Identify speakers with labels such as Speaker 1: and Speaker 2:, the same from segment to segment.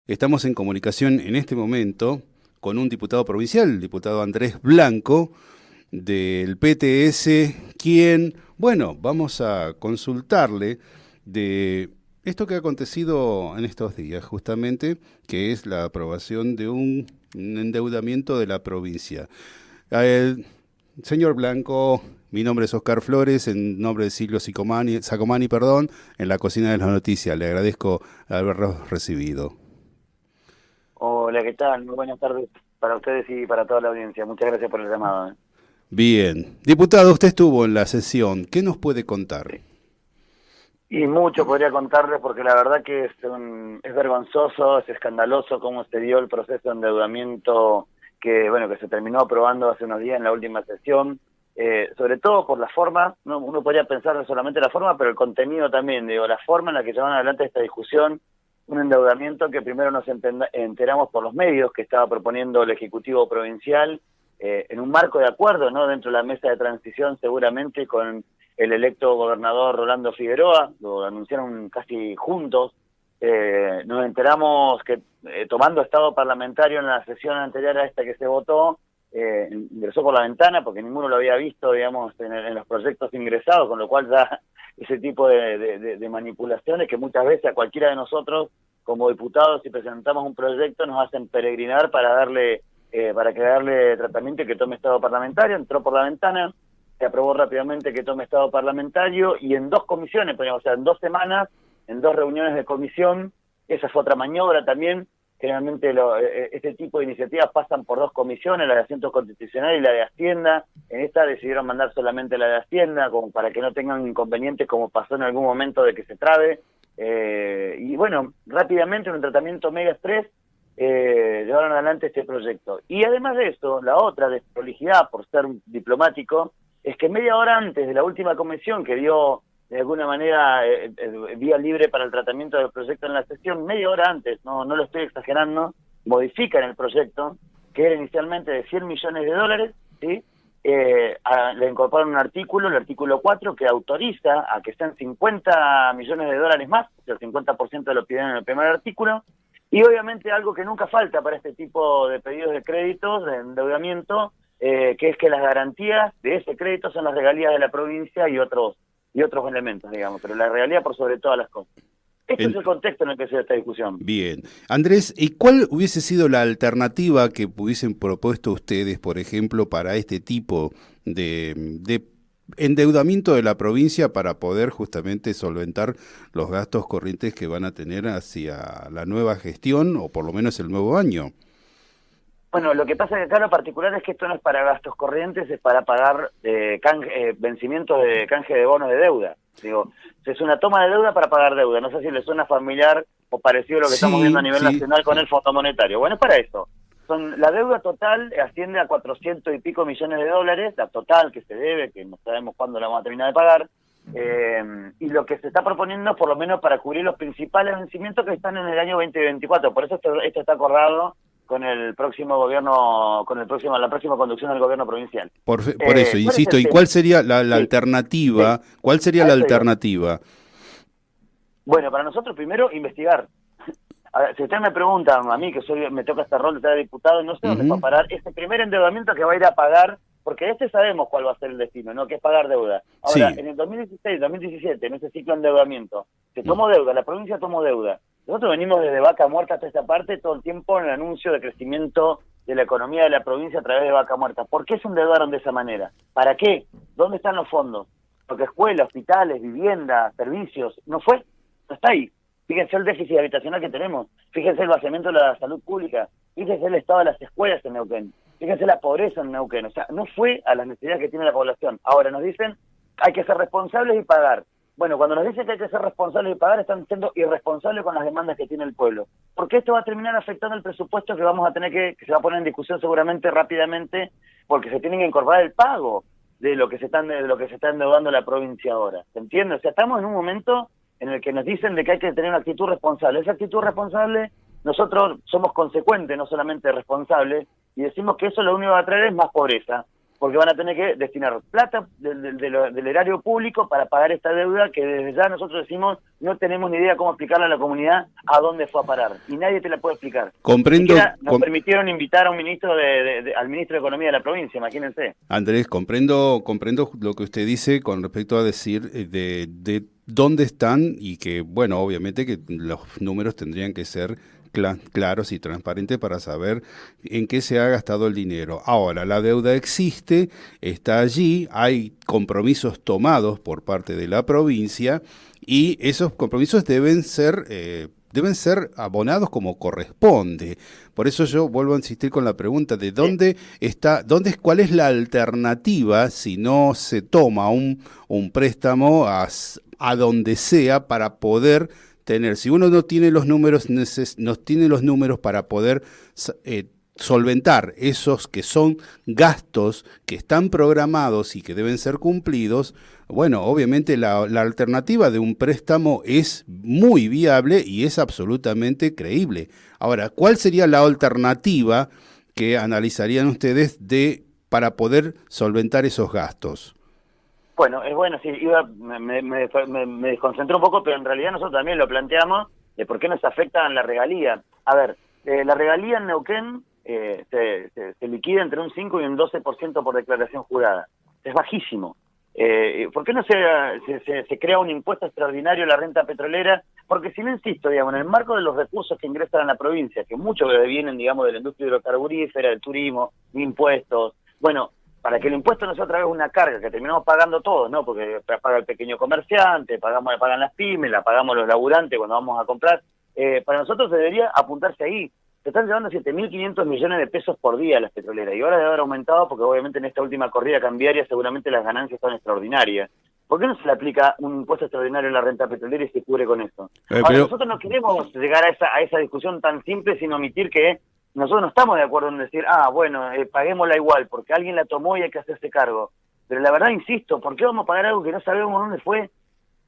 Speaker 1: Estamos en comunicación en este momento con un diputado provincial, el diputado Andrés Blanco, del PTS, quien, bueno, vamos a consultarle de esto que ha acontecido en estos días, justamente, que es la aprobación de un endeudamiento de la provincia. Señor Blanco, mi nombre es Oscar Flores, en nombre de Silvio Sacomani, en la cocina de las noticias. Le agradezco haberlos recibido.
Speaker 2: Hola, ¿qué tal? Muy buenas tardes para ustedes y para toda la audiencia. Muchas gracias por el llamado.
Speaker 1: Bien. Diputado, usted estuvo en la sesión. ¿Qué nos puede contar?
Speaker 2: Sí. Y mucho podría contarles porque la verdad que es vergonzoso, es escandaloso cómo se dio el proceso de endeudamiento que se terminó aprobando hace unos días en la última sesión. Sobre todo por la forma, ¿no? Uno podría pensar no solamente la forma, pero el contenido también, la forma en la que llevan adelante esta discusión, un endeudamiento que primero nos enteramos por los medios que estaba proponiendo el Ejecutivo Provincial, en un marco de acuerdo, ¿no? Dentro de la mesa de transición, seguramente con el electo gobernador Rolando Figueroa, lo anunciaron casi juntos. Nos enteramos que tomando estado parlamentario en la sesión anterior a esta que se votó, ingresó por la ventana porque ninguno lo había visto, digamos, en los proyectos ingresados, con lo cual ya ese tipo de manipulaciones que muchas veces a cualquiera de nosotros como diputados, si presentamos un proyecto, nos hacen peregrinar para darle tratamiento y que tome estado parlamentario. Entró por la ventana, se aprobó rápidamente que tome estado parlamentario y en dos comisiones, o sea, en 2 semanas, en 2 reuniones de comisión. Esa fue otra maniobra también. Generalmente este tipo de iniciativas pasan por 2 comisiones, la de Asuntos Constitucionales y la de Hacienda. En esta decidieron mandar solamente la de Hacienda, como para que no tengan inconvenientes como pasó en algún momento de que se trabe. Y bueno, rápidamente en un tratamiento mega estrés, llevaron adelante este proyecto. Y además de eso, la otra desprolijidad, por ser diplomático, es que media hora antes de la última comisión que dio de alguna manera vía libre para el tratamiento del proyecto en la sesión, media hora antes, no lo estoy exagerando, modifican el proyecto, que era inicialmente de $100 millones, ¿sí? Le incorporan un artículo, el artículo 4, que autoriza a que sean $50 millones más, o sea, el 50% de lo piden en el primer artículo, y obviamente algo que nunca falta para este tipo de pedidos de créditos, de endeudamiento, que es que las garantías de ese crédito son las regalías de la provincia y otros elementos, digamos, pero la regalía por sobre todas las cosas. Este es el contexto en el que se da esta discusión.
Speaker 1: Bien. Andrés, ¿y cuál hubiese sido la alternativa que hubiesen propuesto ustedes, por ejemplo, para este tipo de endeudamiento de la provincia para poder justamente solventar los gastos corrientes que van a tener hacia la nueva gestión o por lo menos el nuevo año?
Speaker 2: Bueno, lo que pasa que acá lo particular es que esto no es para gastos corrientes, es para pagar vencimientos de canje de bonos de deuda. Digo, es una toma de deuda para pagar deuda. No sé si le suena familiar o parecido a lo que estamos viendo a nivel nacional con el Fondo Monetario. Bueno, es para eso. La deuda total asciende a 400 y pico millones de dólares, la total que se debe, que no sabemos cuándo la vamos a terminar de pagar. Y lo que se está proponiendo, por lo menos para cubrir los principales vencimientos que están en el año 2024. Por eso esto está acordado con el próximo gobierno, la próxima conducción del gobierno provincial.
Speaker 1: Por eso, insisto, ¿y cuál sería la alternativa?
Speaker 2: Sí.
Speaker 1: ¿Cuál sería la alternativa?
Speaker 2: Bueno, para nosotros primero investigar. A ver, si usted me pregunta a mí, que me toca este rol de ser diputado, no sé dónde va a parar este primer endeudamiento que va a ir a pagar, porque sabemos cuál va a ser el destino, ¿no? Que es pagar deuda. Ahora, en el 2016, 2017, en ese ciclo de endeudamiento, se tomó deuda, la provincia tomó deuda. Nosotros venimos desde Vaca Muerta hasta esta parte todo el tiempo en el anuncio de crecimiento de la economía de la provincia a través de Vaca Muerta. ¿Por qué se endeudaron de esa manera? ¿Para qué? ¿Dónde están los fondos? Porque escuelas, hospitales, viviendas, servicios, no está ahí. Fíjense el déficit habitacional que tenemos, fíjense el vaciamiento de la salud pública, fíjense el estado de las escuelas en Neuquén, fíjense la pobreza en Neuquén. O sea, no fue a las necesidades que tiene la población. Ahora nos dicen hay que ser responsables y pagar. Bueno, cuando nos dicen que hay que ser responsables y pagar, están siendo irresponsables con las demandas que tiene el pueblo. Porque esto va a terminar afectando el presupuesto que vamos a tener que se va a poner en discusión seguramente rápidamente, porque se tiene que incorporar el pago de lo que se está endeudando la provincia ahora. ¿Se entiende? O sea, estamos en un momento en el que nos dicen de que hay que tener una actitud responsable. Esa actitud responsable, nosotros somos consecuentes, no solamente responsables, y decimos que eso lo único que va a traer es más pobreza. porque van a tener que destinar plata del erario público para pagar esta deuda que desde ya nosotros decimos no tenemos ni idea cómo explicarle a la comunidad a dónde fue a parar, y nadie te la puede explicar.
Speaker 1: Comprendo.
Speaker 2: Nos permitieron invitar a un ministro al ministro de Economía de la provincia, imagínense.
Speaker 1: Andrés, comprendo lo que usted dice con respecto a decir de dónde están y que, bueno, obviamente que los números tendrían que ser claros y transparentes para saber en qué se ha gastado el dinero. Ahora, la deuda existe, está allí, hay compromisos tomados por parte de la provincia y esos compromisos deben ser abonados como corresponde. Por eso yo vuelvo a insistir con la pregunta de cuál es la alternativa si no se toma un préstamo a donde sea para poder tener. Si uno no tiene los números, para poder solventar esos que son gastos que están programados y que deben ser cumplidos, bueno, obviamente la alternativa de un préstamo es muy viable y es absolutamente creíble. Ahora, ¿cuál sería la alternativa que analizarían ustedes para poder solventar esos gastos?
Speaker 2: Bueno, sí, me desconcentré un poco, pero en realidad nosotros también lo planteamos de por qué nos afectan la regalía. A ver, la regalía en Neuquén se liquida entre un 5 y un 12% por declaración jurada. Es bajísimo. ¿Por qué no se crea un impuesto extraordinario a la renta petrolera? Porque si no, insisto, digamos, en el marco de los recursos que ingresan a la provincia, que muchos vienen, digamos, de la industria hidrocarburífera, del turismo, impuestos, bueno, para que el impuesto no sea otra vez una carga que terminamos pagando todos, ¿no? Porque paga el pequeño comerciante, pagan las pymes, la pagamos los laburantes cuando vamos a comprar. Para nosotros debería apuntarse ahí. Se están llevando 7.500 millones de pesos por día las petroleras, y ahora debe haber aumentado porque obviamente en esta última corrida cambiaria seguramente las ganancias son extraordinarias. ¿Por qué no se le aplica un impuesto extraordinario a la renta petrolera y se cubre con eso? Ahora, nosotros no queremos llegar a esa discusión tan simple sin omitir que nosotros no estamos de acuerdo en decir, paguémosla igual, porque alguien la tomó y hay que hacerse cargo. Pero la verdad, insisto, ¿por qué vamos a pagar algo que no sabemos dónde fue?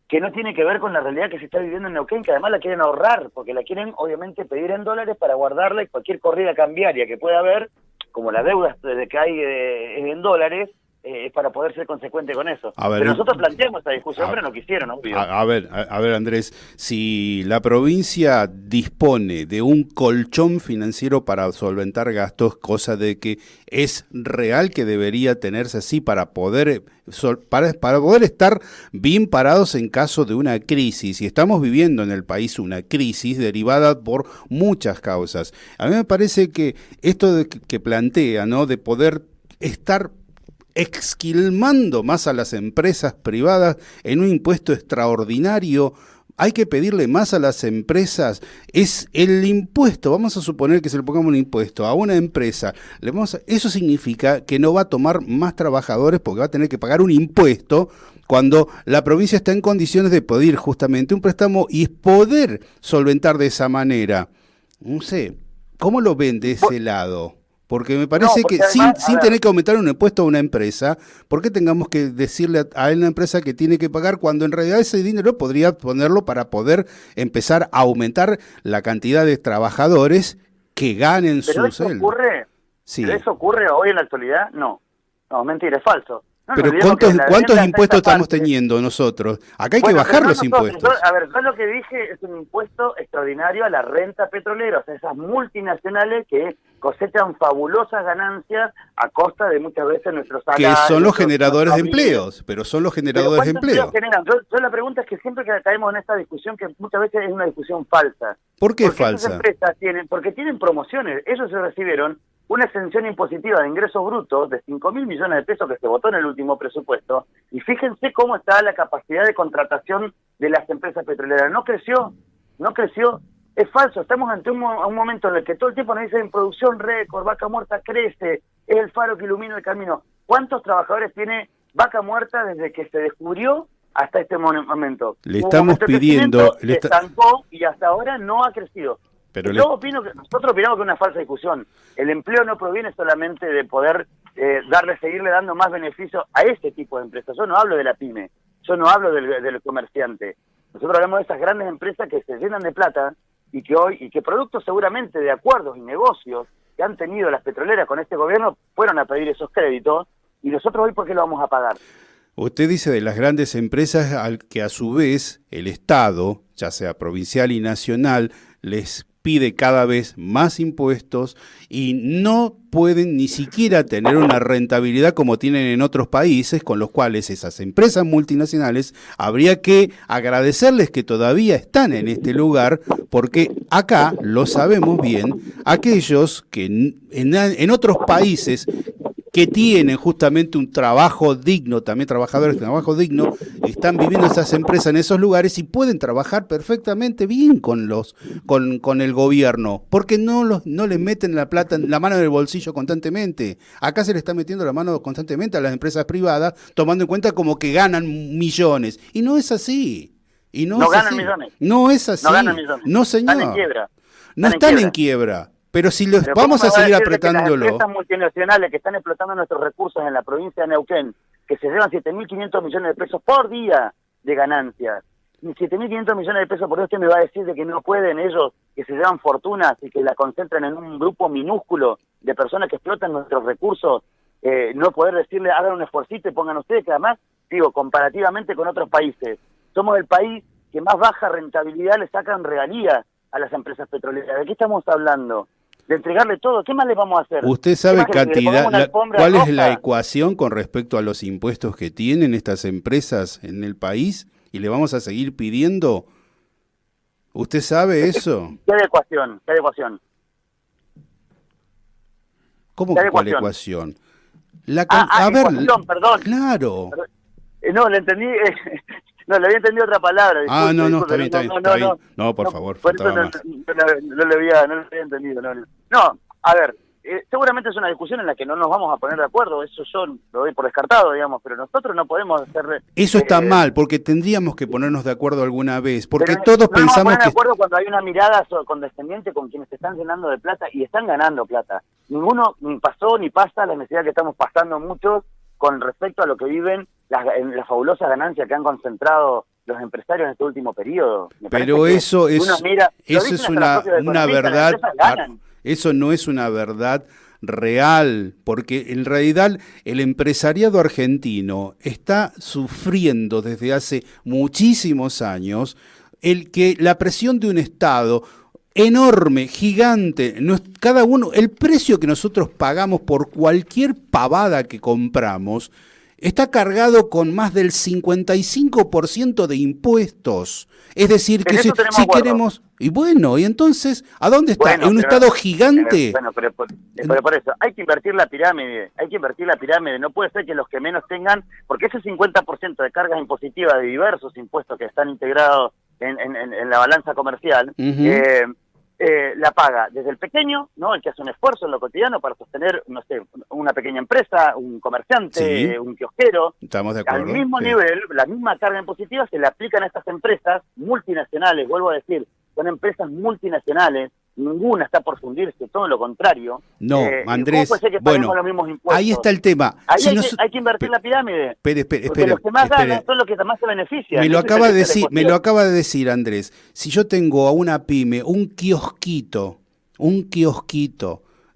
Speaker 2: Que no tiene que ver con la realidad que se está viviendo en Neuquén, que además la quieren ahorrar, porque la quieren obviamente pedir en dólares para guardarla, y cualquier corrida cambiaria que pueda haber, como la deuda desde que hay en dólares, es para poder ser consecuente con eso. Pero nosotros planteamos esta discusión, pero no quisieron, obvio.
Speaker 1: A ver, Andrés, si la provincia dispone de un colchón financiero para solventar gastos, cosa de que es real que debería tenerse así para poder estar bien parados en caso de una crisis, y estamos viviendo en el país una crisis derivada por muchas causas. A mí me parece que esto que plantea, ¿no?, de poder estar esquilmando más a las empresas privadas en un impuesto extraordinario, hay que pedirle más a las empresas, es el impuesto, vamos a suponer que se le pongamos un impuesto a una empresa, eso significa que no va a tomar más trabajadores porque va a tener que pagar un impuesto cuando la provincia está en condiciones de pedir justamente un préstamo y poder solventar de esa manera. No sé, ¿cómo lo ven de ese lado? Porque me parece que además, sin tener que aumentar un impuesto a una empresa, ¿por qué tengamos que decirle a una empresa que tiene que pagar cuando en realidad ese dinero podría ponerlo para poder empezar a aumentar la cantidad de trabajadores que ganen su sueldo?
Speaker 2: ¿Pero eso ocurre hoy en la actualidad? No, mentira, es falso.
Speaker 1: Pero ¿cuántos impuestos estamos teniendo nosotros? Acá hay que bajar los impuestos.
Speaker 2: Yo lo que dije es un impuesto extraordinario a la renta petrolera, o sea, esas multinacionales que cosechan fabulosas ganancias a costa de muchas veces nuestros salarios.
Speaker 1: Que son los generadores de empleos, pero son los generadores de empleo.
Speaker 2: Yo la pregunta es que siempre que caemos en esta discusión, que muchas veces es una discusión falsa.
Speaker 1: ¿Por qué falsa?
Speaker 2: Esas empresas porque tienen promociones, ellos se recibieron una exención impositiva de ingresos brutos de 5.000 millones de pesos que se votó en el último presupuesto, y fíjense cómo está la capacidad de contratación de las empresas petroleras. No creció, es falso. Estamos ante un momento en el que todo el tiempo nos dicen producción récord, Vaca Muerta crece, es el faro que ilumina el camino. ¿Cuántos trabajadores tiene Vaca Muerta desde que se descubrió hasta este momento?
Speaker 1: Le estamos pidiendo...
Speaker 2: Se estancó y hasta ahora no ha crecido. Pero nosotros opinamos que es una falsa discusión. El empleo no proviene solamente de poder seguirle dando más beneficios a este tipo de empresas. Yo no hablo de la pyme, yo no hablo del comerciante. Nosotros hablamos de esas grandes empresas que se llenan de plata y que producto seguramente de acuerdos y negocios que han tenido las petroleras con este gobierno fueron a pedir esos créditos ¿Y nosotros hoy por qué lo vamos a pagar?
Speaker 1: Usted dice de las grandes empresas al que a su vez el Estado, ya sea provincial y nacional, les pide cada vez más impuestos y no pueden ni siquiera tener una rentabilidad como tienen en otros países, con los cuales esas empresas multinacionales habría que agradecerles que todavía están en este lugar, porque acá, lo sabemos bien, aquellos que en otros países que tienen justamente un trabajo digno, también trabajadores de trabajo digno, están viviendo esas empresas en esos lugares y pueden trabajar perfectamente bien con el gobierno, porque no les meten la plata, la mano en el bolsillo constantemente. Acá se le está metiendo la mano constantemente a las empresas privadas, tomando en cuenta como que ganan millones. Y no es así. Y no ganan millones. No es así. No ganan millones. No, señor. Están en quiebra. No están en quiebra. Pero si los vamos a seguir apretándolo.
Speaker 2: Las empresas multinacionales que están explotando nuestros recursos en la provincia de Neuquén, que se llevan 7.500 millones de pesos por día de ganancias, 7.500 millones de pesos por día, usted me va a decir de que no pueden ellos, que se llevan fortunas y que la concentran en un grupo minúsculo de personas que explotan nuestros recursos, no poder decirle, hagan un esfuercito y pongan ustedes, que además, digo, comparativamente con otros países, somos el país que más baja rentabilidad le sacan regalías a las empresas petroleras. ¿De qué estamos hablando? De entregarle todo. ¿Qué más le vamos a hacer?
Speaker 1: ¿Usted sabe cuál es la ecuación con respecto a los impuestos que tienen estas empresas en el país? ¿Y le vamos a seguir pidiendo? ¿Usted sabe eso?
Speaker 2: ¿Qué adecuación? ¿Qué adecuación?
Speaker 1: ¿Cómo que cuál ecuación?
Speaker 2: Perdón.
Speaker 1: Claro.
Speaker 2: No, le entendí... No, le había entendido otra palabra.
Speaker 1: Disculpe, no, está bien. No, por favor,
Speaker 2: por eso no le había entendido. No, a ver, seguramente es una discusión en la que no nos vamos a poner de acuerdo, eso yo lo doy por descartado, digamos, pero nosotros no podemos hacer...
Speaker 1: Eso está mal, porque tendríamos que ponernos de acuerdo alguna vez, porque todos pensamos que... No nos vamos a poner
Speaker 2: de acuerdo cuando hay una mirada condescendiente con quienes se están llenando de plata y están ganando plata. Ninguno pasó ni pasa la necesidad que estamos pasando muchos con respecto a lo que viven las fabulosas ganancias que han concentrado los empresarios en este último periodo.
Speaker 1: Pero eso es una verdad, eso no es una verdad real, porque en realidad el empresariado argentino está sufriendo desde hace muchísimos años la presión de un Estado enorme, gigante, cada uno, el precio que nosotros pagamos por cualquier pavada que compramos está cargado con más del 55% de impuestos. Es decir, que si queremos... Y bueno, y entonces, ¿a dónde está? ¿En un Estado gigante?
Speaker 2: Pero por eso, hay que invertir la pirámide, no puede ser que los que menos tengan, porque ese 50% de cargas impositivas de diversos impuestos que están integrados en la balanza comercial, la paga desde el pequeño, ¿no? El que hace un esfuerzo en lo cotidiano para sostener, no sé, una pequeña empresa, un comerciante, un kiosquero.
Speaker 1: Estamos de acuerdo.
Speaker 2: Al mismo nivel, la misma carga impositiva se le aplican a estas empresas multinacionales, vuelvo a decir, son empresas multinacionales, ninguna está por fundirse, todo lo contrario.
Speaker 1: No, Andrés, bueno,
Speaker 2: los mismos impuestos?
Speaker 1: Ahí está el tema.
Speaker 2: Ahí hay que invertir la pirámide. Porque los que más ganan son los que más se benefician.
Speaker 1: Me lo acaba de decir, Andrés. Si yo tengo a una pyme, un kiosquito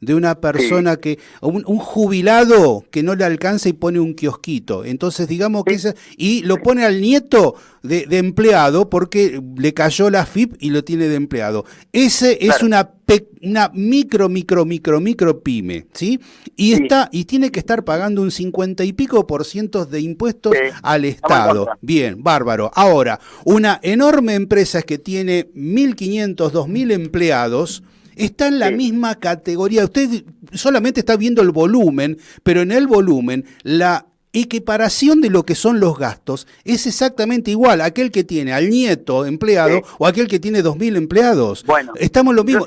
Speaker 1: de una persona que, un jubilado que no le alcanza y pone un kiosquito, entonces digamos que y lo pone al nieto de empleado porque le cayó la FIP y lo tiene de empleado. Ese es una micro pyme, ¿sí? Y tiene que estar pagando un 50 y pico % de impuestos al Estado. Bien, bárbaro. Ahora, una enorme empresa que tiene 1.500, 2.000 empleados, está en la misma categoría. Usted solamente está viendo el volumen, pero en el volumen la equiparación de lo que son los gastos es exactamente igual a aquel que tiene al nieto empleado o aquel que tiene 2.000 empleados. Bueno, estamos lo mismo.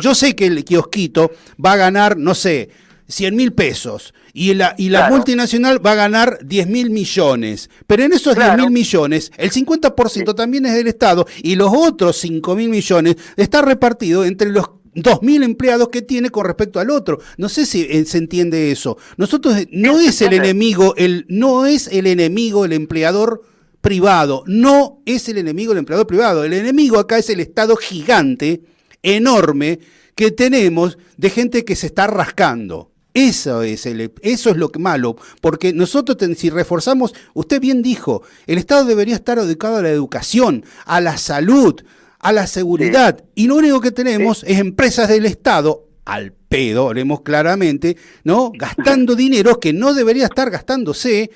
Speaker 1: Yo sé que el kiosquito va a ganar, no sé, 100.000 pesos y la multinacional va a ganar 10.000 millones, pero en esos 10.000 millones el 50% también es del Estado y los otros 5.000 millones está repartido entre los 2.000 empleados que tiene con respecto al otro. No sé si se entiende eso. Nosotros no es el enemigo el empleador privado, no es el enemigo el empleador privado. El enemigo acá es el Estado gigante, enorme, que tenemos de gente que se está rascando. Eso es lo que malo, porque nosotros si reforzamos, usted bien dijo, el Estado debería estar dedicado a la educación, a la salud, a la seguridad, y lo único que tenemos es empresas del Estado al pedo, hablemos claramente, ¿no? Gastando dinero que no debería estar gastándose.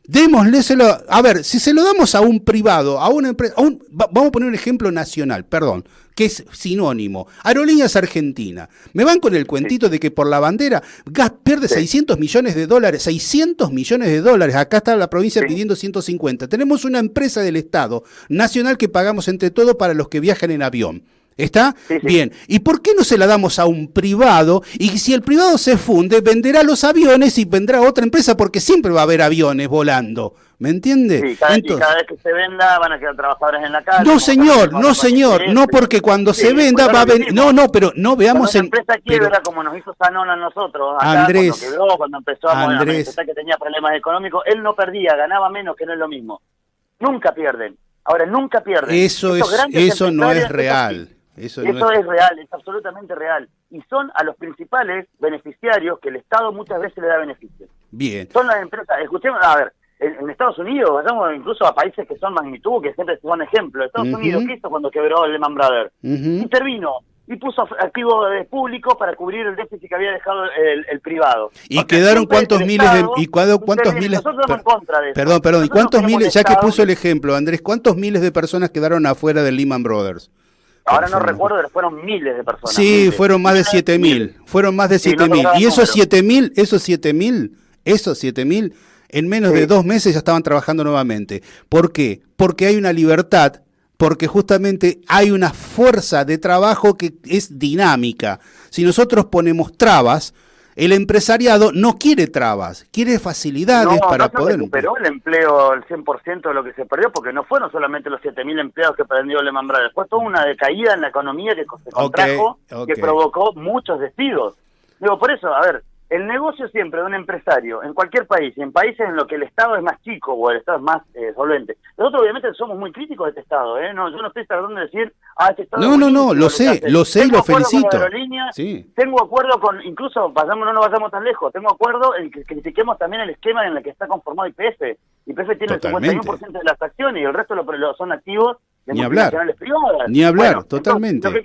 Speaker 1: Démosléselo, a ver, si se lo damos a un privado, a una empresa, vamos a poner un ejemplo nacional, perdón, que es sinónimo, Aerolíneas Argentina, me van con el cuentito de que por la bandera pierde 600 millones de dólares, acá está la provincia pidiendo 150, tenemos una empresa del Estado nacional que pagamos entre todos para los que viajan en avión. ¿Está? Sí. Bien. ¿Y por qué no se la damos a un privado? Y si el privado se funde, venderá los aviones y vendrá otra empresa porque siempre va a haber aviones volando. ¿Me entiende?
Speaker 2: Sí, cada vez que se venda van a quedar trabajadores en la calle.
Speaker 1: No, señor, no porque cuando se venda va a venir... No, pero no veamos...
Speaker 2: Cuando una empresa quiebra como nos hizo Sanon a nosotros, acá,
Speaker 1: Andrés,
Speaker 2: cuando empezó a manifestar que tenía problemas económicos, él no perdía, ganaba menos, que no es lo mismo. Nunca pierden. Ahora, nunca pierden.
Speaker 1: Eso no es real. Eso
Speaker 2: es real, es absolutamente real. Y son a los principales beneficiarios que el Estado muchas veces le da beneficios.
Speaker 1: Bien.
Speaker 2: Son las empresas, escuchemos, a ver, en Estados Unidos, vayamos incluso a países que son magnitud, que siempre son ejemplos. Estados Unidos, ¿qué hizo cuando quebró el Lehman Brothers? Intervino y puso activos públicos para cubrir el déficit que había dejado el privado.
Speaker 1: Y porque quedaron cuántos miles
Speaker 2: nosotros estamos en contra de eso.
Speaker 1: Perdón, ¿y cuántos miles, ya que puso el ejemplo, Andrés, cuántos miles de personas quedaron afuera del Lehman Brothers?
Speaker 2: Ahora no recuerdo, pero fueron miles de personas.
Speaker 1: Sí, fueron más de 7.000. Fueron más de 7.000. Y esos 7.000, en menos de 2 meses ya estaban trabajando nuevamente. ¿Por qué? Porque hay una libertad, porque justamente hay una fuerza de trabajo que es dinámica. Si nosotros ponemos trabas, el empresariado no quiere trabas, quiere facilidades para poder...
Speaker 2: No recuperó el empleo el 100% de lo que se perdió, porque no fueron solamente los 7.000 empleados que perdió Lehman Brothers, fue toda una decaída en la economía que se contrajo, que provocó muchos despidos. Digo, por eso, a ver, el negocio siempre de un empresario, en cualquier país, y en países en los que el Estado es más chico o el Estado es más solvente. Nosotros obviamente somos muy críticos de este Estado, ¿eh? No, yo no estoy tratando de decir, este Estado...
Speaker 1: No, lo sé y lo felicito.
Speaker 2: Sí. Tengo acuerdo con, incluso, no nos vayamos tan lejos, tengo acuerdo en que critiquemos también el esquema en el que está conformado YPF. YPF tiene
Speaker 1: Totalmente.
Speaker 2: El 51% de las acciones y el resto son activos de multinacionales privadas.
Speaker 1: Ni hablar, totalmente.
Speaker 2: Entonces,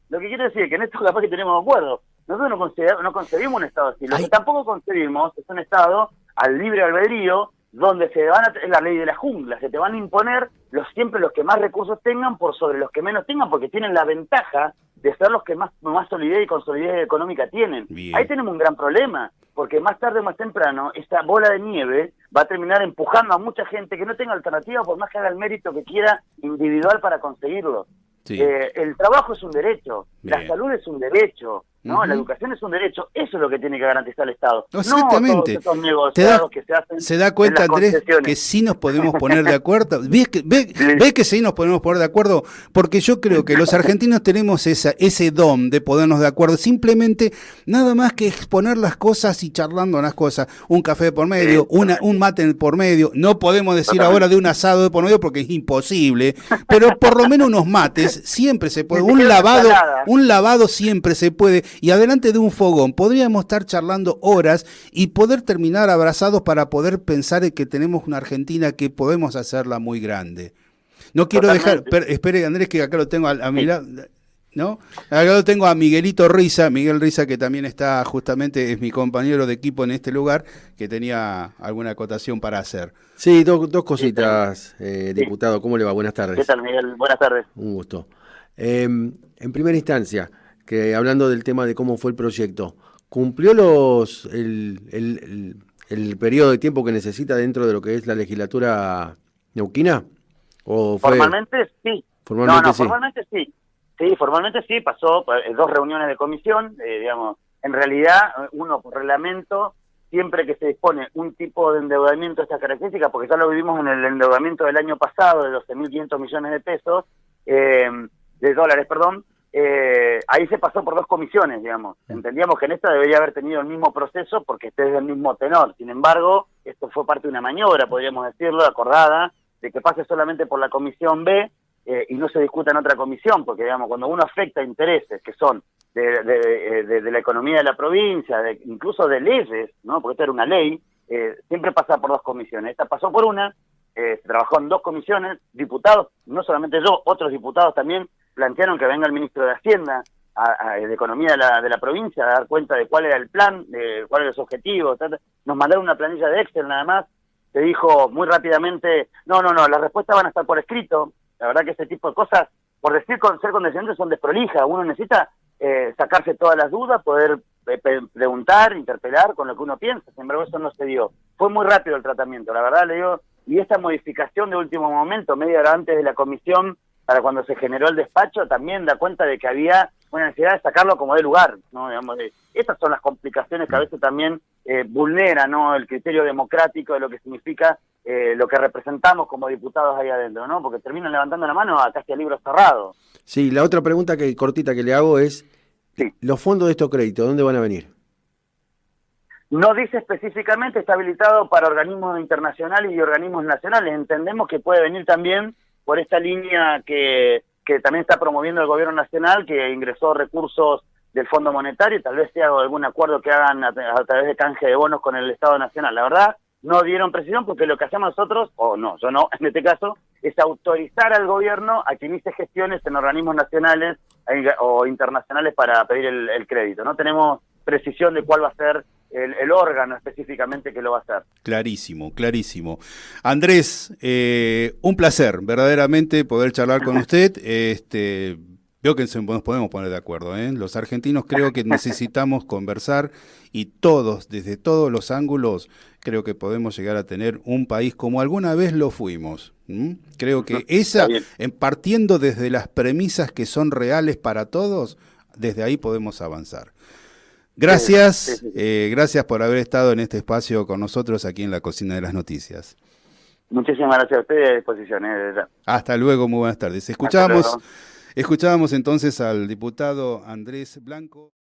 Speaker 2: lo que quiero decir, que en esto capaz que tenemos acuerdo. Nosotros no concebimos un Estado así. Lo que tampoco concebimos es un Estado al libre albedrío, donde es la ley de la jungla, se te van a imponer siempre los que más recursos tengan por sobre los que menos tengan, porque tienen la ventaja de ser los que más solidez y consolidez económica tienen. Bien. Ahí tenemos un gran problema, porque más tarde o más temprano esta bola de nieve va a terminar empujando a mucha gente que no tenga alternativa, por más que haga el mérito que quiera individual para conseguirlo. Sí. El trabajo es un derecho, la salud es un derecho, ¿no? La educación es un derecho, eso es lo que tiene que garantizar el Estado.
Speaker 1: Exactamente.
Speaker 2: No todos esos negociados que se hacen.
Speaker 1: ¿Se da cuenta, Andrés, que sí nos podemos poner de acuerdo? ¿Ves que sí nos podemos poner de acuerdo? Porque yo creo que los argentinos tenemos ese don de ponernos de acuerdo, simplemente nada más que exponer las cosas y charlando las cosas. Un café por medio, un mate por medio. No podemos decir ahora de un asado de por medio porque es imposible, pero por lo menos unos mates siempre se puede. Un lavado siempre se puede. Y adelante de un fogón podríamos estar charlando horas y poder terminar abrazados para poder pensar en que tenemos una Argentina que podemos hacerla muy grande. No quiero espere Andrés, que acá lo tengo a mi lado, ¿no? Acá lo tengo a Miguelito Riza, Miguel Riza, que también está justamente, es mi compañero de equipo en este lugar, que tenía alguna acotación para hacer.
Speaker 3: Sí, dos cositas, diputado. ¿Cómo le va? Buenas tardes.
Speaker 2: ¿Qué tal, Miguel? Buenas tardes.
Speaker 3: Un gusto. En primera instancia, que hablando del tema de cómo fue el proyecto, ¿cumplió el periodo de tiempo que necesita dentro de lo que es la legislatura neuquina? ¿O fue...
Speaker 2: Formalmente sí. Formalmente sí. Sí, formalmente sí, pasó 2 reuniones de comisión, digamos, en realidad uno por reglamento, siempre que se dispone un tipo de endeudamiento de estas características, porque ya lo vivimos en el endeudamiento del año pasado de 12.500 millones de pesos, de dólares, perdón, ahí se pasó por 2 comisiones, digamos. Entendíamos que en esta debería haber tenido el mismo proceso porque este es del mismo tenor. Sin embargo, esto fue parte de una maniobra, podríamos decirlo, acordada, de que pase solamente por la comisión B, y no se discuta en otra comisión, porque digamos, cuando uno afecta intereses que son de la economía de la provincia, incluso de leyes, ¿no? Porque esta era una ley, siempre pasa por 2 comisiones. Esta pasó por una, se trabajó en 2 comisiones, diputados, no solamente yo, otros diputados también plantearon que venga el ministro de Hacienda, de Economía de la provincia, a dar cuenta de cuál era el plan, de cuáles eran los objetivos, etc. Nos mandaron una planilla de Excel nada más, se dijo muy rápidamente, no, las respuestas van a estar por escrito. La verdad que ese tipo de cosas, por decir ser condescendientes, son desprolijas. Uno necesita sacarse todas las dudas, poder preguntar, interpelar con lo que uno piensa. Sin embargo, eso no se dio. Fue muy rápido el tratamiento, la verdad, le digo. Y esta modificación de último momento, media hora antes de la comisión, para cuando se generó el despacho, también da cuenta de que había una necesidad de sacarlo como de lugar, ¿no? Digamos, estas son las complicaciones que a veces también vulneran, ¿no?, el criterio democrático de lo que significa lo que representamos como diputados ahí adentro, ¿no? Porque terminan levantando la mano a casi a libro cerrado.
Speaker 3: Sí, la otra pregunta cortita que le hago es,
Speaker 2: sí,
Speaker 3: ¿los fondos de estos créditos dónde van a venir?
Speaker 2: No dice específicamente, está habilitado para organismos internacionales y organismos nacionales. Entendemos que puede venir también por esta línea que también está promoviendo el gobierno nacional, que ingresó recursos del Fondo Monetario, tal vez sea algún acuerdo que hagan a través de canje de bonos con el Estado Nacional. La verdad, no dieron precisión porque lo que hacemos nosotros, o no, yo no, en este caso, es autorizar al gobierno a que inicie gestiones en organismos nacionales o internacionales para pedir el crédito. No tenemos precisión de cuál va a ser el órgano específicamente que lo va a hacer.
Speaker 1: Clarísimo, clarísimo. Andrés, un placer verdaderamente poder charlar con usted. Veo que nos podemos poner de acuerdo, ¿eh? Los argentinos creo que necesitamos conversar y todos, desde todos los ángulos, creo que podemos llegar a tener un país como alguna vez lo fuimos. Creo que partiendo desde las premisas que son reales para todos, desde ahí podemos avanzar. Gracias, gracias por haber estado en este espacio con nosotros aquí en la Cocina de las Noticias.
Speaker 2: Muchísimas gracias a ustedes, a disposición.
Speaker 1: Hasta luego, muy buenas tardes. Escuchábamos entonces al diputado Andrés Blanco.